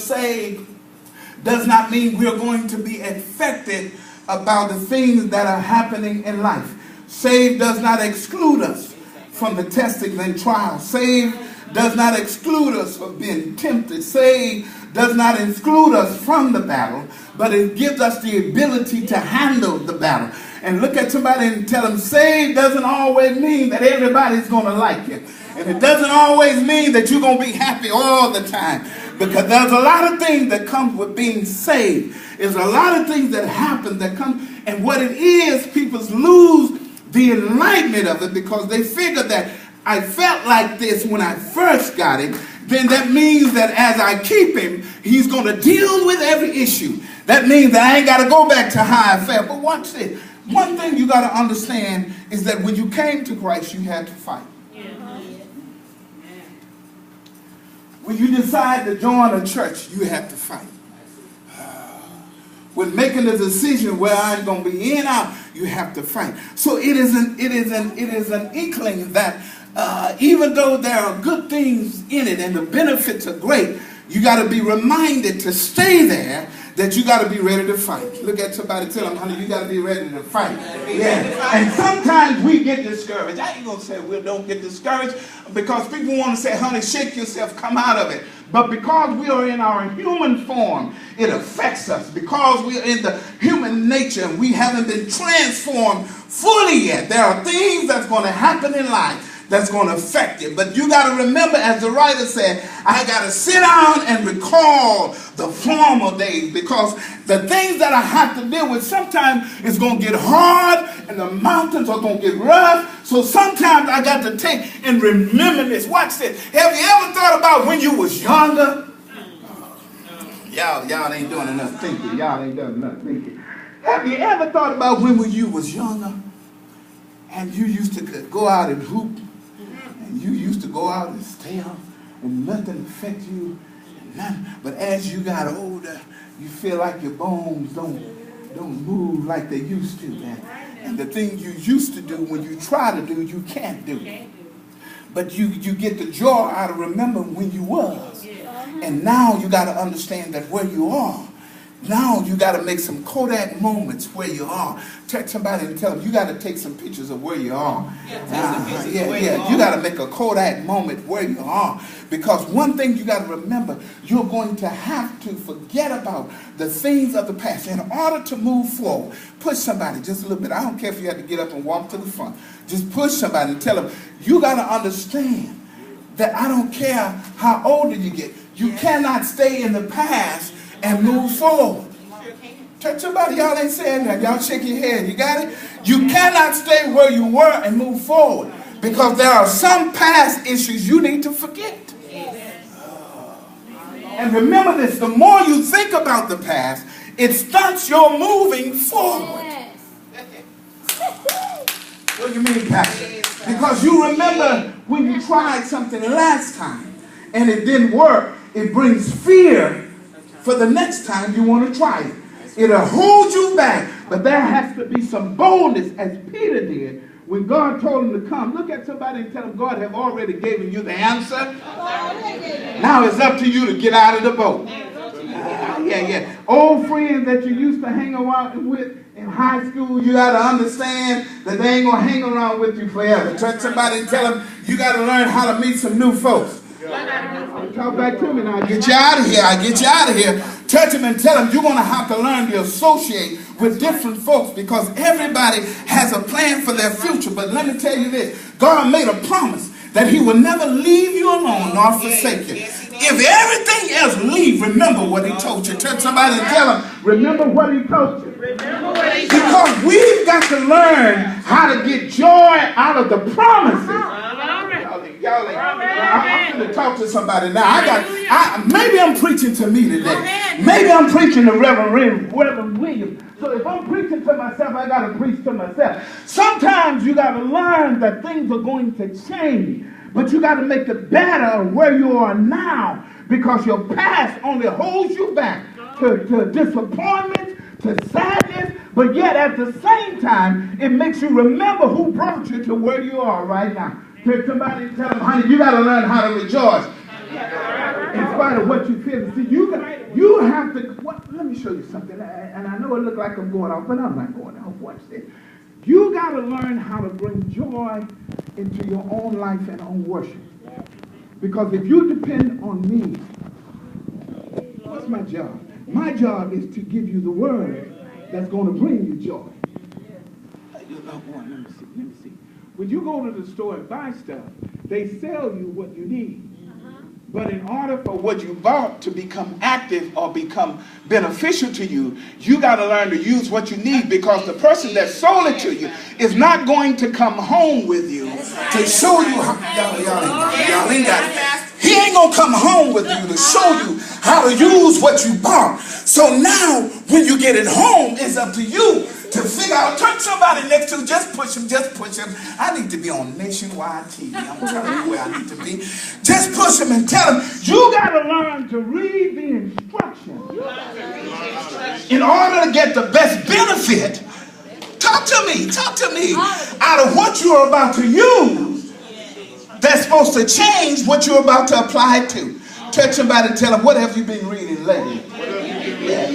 saved does not mean we're going to be affected about the things that are happening in life. Saved does not exclude us from the testings and trials. Saved does not exclude us from being tempted. Saved does not exclude us from the battle, but it gives us the ability to handle the battle. And look at somebody and tell them, saved doesn't always mean that everybody's going to like you. And it doesn't always mean that you're going to be happy all the time. Because there's a lot of things that come with being saved. There's a lot of things that happen that come. And what it is, people lose the enlightenment of it because they figure that I felt like this when I first got him. Then that means that as I keep him, he's going to deal with every issue. That means that I ain't got to go back to how I felt. But watch this. One thing you got to understand is that when you came to Christ, you had to fight. When you decide to join a church, you have to fight. When making a decision where I'm going to be in or out, you have to fight. So it is an inkling that even though there are good things in it and the benefits are great, you got to be reminded to stay there, that you got to be ready to fight. Look at somebody, tell them, honey, you got to be ready to fight. Yeah. And sometimes we get discouraged. I ain't going to say we don't get discouraged because people want to say, honey, shake yourself, come out of it. But because we are in our human form, it affects us. Because we are in the human nature, we haven't been transformed fully yet. There are things that's going to happen in life that's going to affect you. But you got to remember, as the writer said, I got to sit down and recall the former days, because the things that I have to deal with sometimes is going to get hard and the mountains are going to get rough. So sometimes I got to take and remember this. Watch this. Have you ever thought about when you was younger? Y'all ain't doing enough thinking. Y'all ain't doing enough thinking. Have you ever thought about when you was younger and you used to go out and hoop? And you used to go out and stay out and nothing affect you. But as you got older, you feel like your bones don't move like they used to. And the thing you used to do, when you try to do, you can't do. But you get the joy out of remembering when you was. And now you got to understand that where you are, now you got to make some Kodak moments where you are. Text somebody and tell them you got to take some pictures of where you are. You got to make a Kodak moment where you are. Because one thing you got to remember, you're going to have to forget about the things of the past. In order to move forward, push somebody just a little bit. I don't care if you have to get up and walk to the front. Just push somebody and tell them, you got to understand that I don't care how older you get. You cannot stay in the past and move forward. Touch somebody, y'all ain't saying that. Y'all shake your head. You got it? You cannot stay where you were and move forward, because there are some past issues you need to forget. And remember this, the more you think about the past, it starts your moving forward. What do you mean, Pastor? Because you remember when you tried something last time and it didn't work, it brings fear for the next time you want to try it. It'll hold you back. But there has to be some boldness, as Peter did when God told him to come. Look at somebody and tell them, God have already given you the answer. Now it's up to you to get out of the boat. Old friends that you used to hang around with in high school, you got to understand that they ain't going to hang around with you forever. Touch somebody and tell them you got to learn how to meet some new folks. Talk back to me now. I get you out of here. I get you out of here. Touch them and tell them you're going to have to learn to associate with different folks, because everybody has a plan for their future. But let me tell you this. God made a promise that he will never leave you alone nor forsake you. If everything else leave, remember what he told you. Touch somebody and tell them, remember what he told you. Because we've got to learn how to get joy out of the promises. I'm going to talk to somebody now. Maybe I'm preaching to me today. Maybe I'm preaching to Reverend Williams. So if I'm preaching to myself, I got to preach to myself. Sometimes you got to learn that things are going to change. But you got to make it better where you are now, because your past only holds you back to disappointment, to sadness, but yet at the same time, it makes you remember who brought you to where you are right now. Take somebody and tell them, honey, you got to learn how to rejoice in spite of what you feel. See, you can You have to, let me show you something. And I know it looks like I'm going off, but I'm not going off. Watch this. You got to learn how to bring joy into your own life and own worship. Because if you depend on me, what's my job? My job is to give you the word that's going to bring you joy. Let me see. When you go to the store and buy stuff, they sell you what you need. But in order for what you bought to become active or become beneficial to you, you got to learn to use what you need, because the person that sold it to you is not going to come home with you to show you how. Y'all ain't got it. He ain't going to come home with you to show you how to use what you bought. So now when you get it home, it's up to you to figure out. Turn somebody next to you, just push him. I need to be on nationwide TV. I'm telling you where I need to be. Just push him and tell him, you got to learn to read the instructions in order to get the best benefit. Talk to me out of what you're about to use that's supposed to change what you're about to apply it to. Touch somebody and tell them, what have you been reading lately? Yeah.